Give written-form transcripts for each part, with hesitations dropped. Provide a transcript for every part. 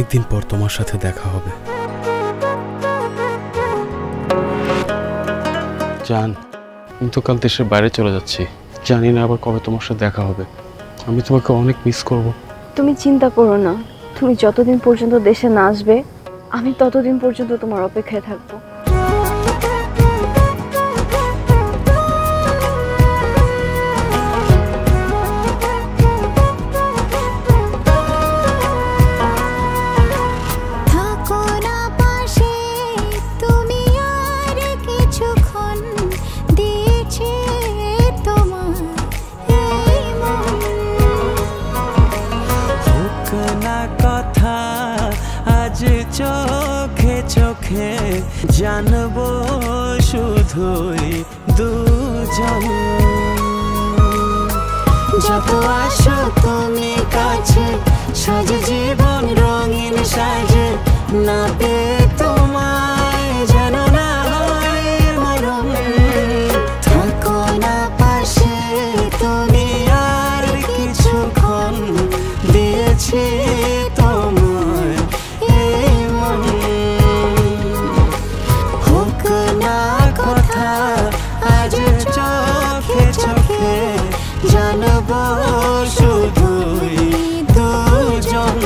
অনেকদিন পর তোমার সাথে দেখা হবে। জান, আমি তো কাল দেশের বাইরে চলে যাচ্ছি, জানি না আবার কবে তোমার সাথে দেখা হবে। আমি তোমাকে অনেক মিস করব। তুমি চিন্তা করো না, তুমি যতদিন পর্যন্ত দেশে না আসবে আমি ততদিন পর্যন্ত তোমার অপেক্ষায় থাকবো। চোখে চোখে জানবো শুধুই দুজন। যত আসো তুমি কাছে, সাজে জীবন রঙিন সাজে, না পেয়ে তোমায় যেন না হয় মরণ। থাকো না পাশে তুমি আর কিছুক্ষণ, দিয়েছি তোমায় জানবো শুধুই দুজন।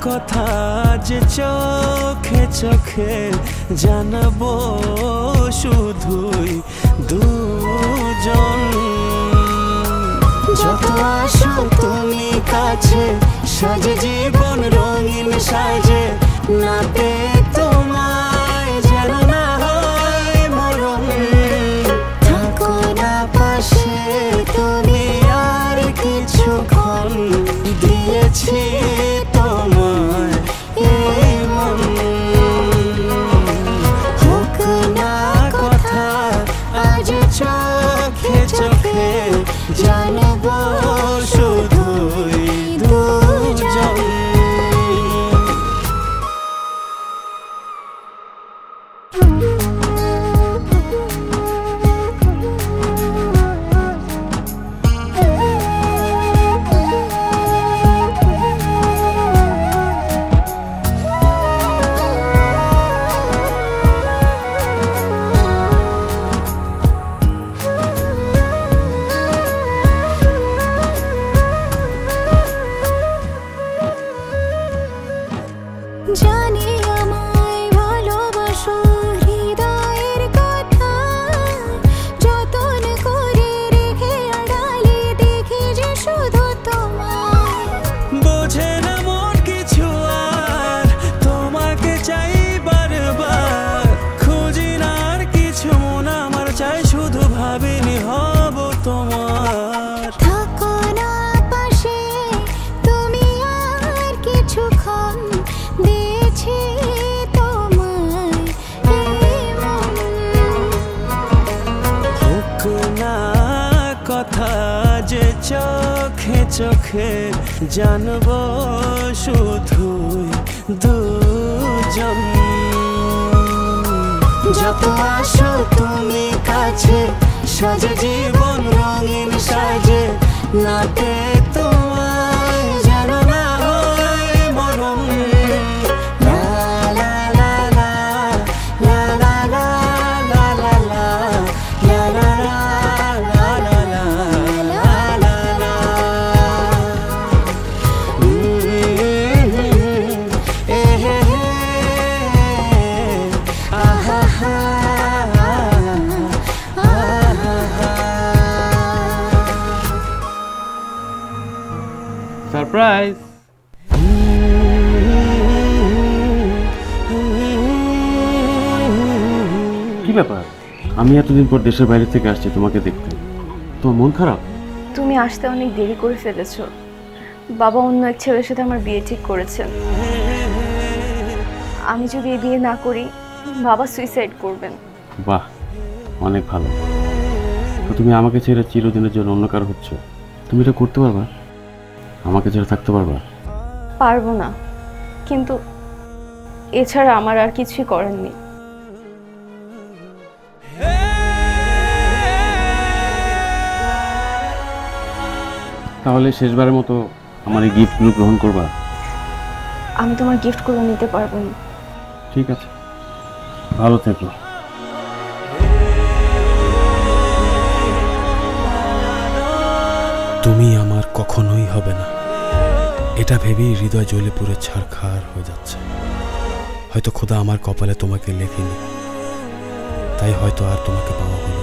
কথা যে চোখে চোখে জানবো শুধুই দুজন। যত আসো তুমি কাছে, সাজে জীবন রঙিন সাজে, না পেয়ে তোমায় যেন না হয় মরণ। থাকো না পাশে তুমি আর কিছুক্ষণ, দিয়েছি তোমায় এই মন। হোক না কথা আজ চোখে চোখে, জানবো শুধুই দুজন। জানি আমায় ভালোবাসো, হৃদয়ের কথা যতন করে রেখে আড়ালে দেখি যে শুধু তোমায়। বোঝে না মন কিছু আর, তোমাকে চাই বারবার, খুঁজি না আর কিছু মন আমার চাই, শুধু ভাবিনি হব তোমার। থাকো না পাশে তুমি আর কিছুক্ষণ, দিয়েছি তোমায় এই মন। হোক না কথা যে চোখে চোখে, জানবো শুধুই দুজন। যত আসো তুমি কাছে, সাজে জীবন রঙিন সাজে, না পেয়ে তোমায় যেন না হয় মরণ। লা লা লা লা লা লা লা লা লা লা। সারপ্রাইজ। কি ব্যাপার? আমি এতদিন পর দেশের বাইরে থেকে আসছি তোমাকে দেখতে, তোমার মন খারাপ? তুমি আসতে অনেক দেরি করে ফেলেছো। বাবা অন্য এক ছেলের সাথে আমার বিয়ে ঠিক করেছেন। আমি যদি এই বিয়ে না করি বাবা সুইসাইড করবেন। বাহ, অনেক ভালো। তো তুমি আমাকে ছেড়ে চিরদিনের জন্য অন্য কারো হচ্ছ, তুমি এটা করতে পারবা? আমাকে ছেড়ে থাকতে পারবা? পারবো না, কিন্তু এছাড়া আমার আর কিছুই করার নেই। তাহলে শেষবারের মতো আমার এই গিফটগুলো গ্রহণ করবা? আমি তোমার গিফটগুলো নিতে পারবো না। ঠিক আছে, ভালো থেকো। তুমি আমার কখনোই হবে না, এটা ভেবেই হৃদয় জ্বলে পুরো ছারখার হয়ে যাচ্ছে। হয়তো খোদা আমার কপালে তোমাকে লেখেনি, তাই হয়তো আর তোমাকে পাওয়া হলো।